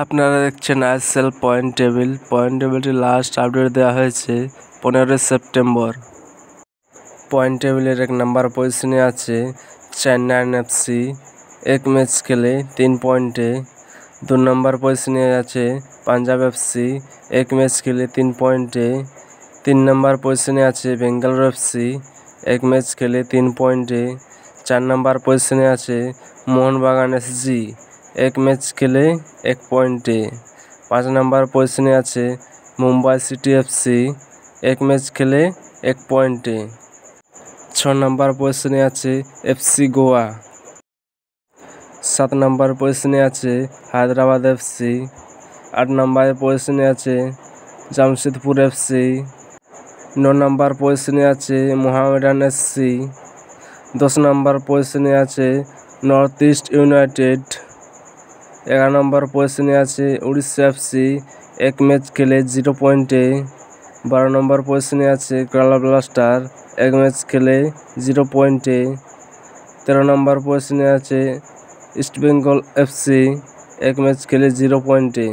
আপনারা দেখছেন ISL point টেবিলটি লাস্ট আপডেট দেওয়া হয়েছে 15 সেপ্টেম্বর। পয়েন্ট টেবিলের 1 নম্বর পজিশনে আছে চেন্নাইন এফসি, 1 ম্যাচ খেলে 3 পয়েন্টে। 2 নম্বর পজিশনে আছে পাঞ্জাব এফসি, 1 ম্যাচ খেলে 3 পয়েন্টে। 3 নম্বর পজিশনে আছে বেঙ্গালুরু এফসি, 1 ম্যাচ খেলে 3 পয়েন্টে। 4 নম্বর পজিশনে আছে মোহনবাগান এসজি, 1 ম্যাচ খেলে 1 পয়েন্টে। 5 নম্বর পজিশনে আছে মুম্বাই সিটি এফসি, 1 ম্যাচ খেলে 1 পয়েন্টে। 6 নম্বর পজিশনে আছে এফসি গোয়া। 7 নম্বর পজিশনে আছে হায়দ্রাবাদ এফসি। 8 নম্বর পজিশনে আছে জামশেদপুর এফসি। 9 নম্বর পজিশনে আছে মোহামেডান এসসি। 10 নম্বর পজিশনে আছে নর্থ ইস্ট ইউনাইটেড। 11 নম্বর পজিশনে আছে উড়িষ্যা এফসি, 1 ম্যাচ খেলে 0 পয়েন্টে। 12 নম্বর পজিশনে আছে কেরালা ব্লাস্টার, 1 ম্যাচ খেলে 0 পয়েন্টে। 13 নম্বর পজিশনে আছে ইস্টবেঙ্গল এফসি, 1 ম্যাচ খেলে 0 পয়েন্টে।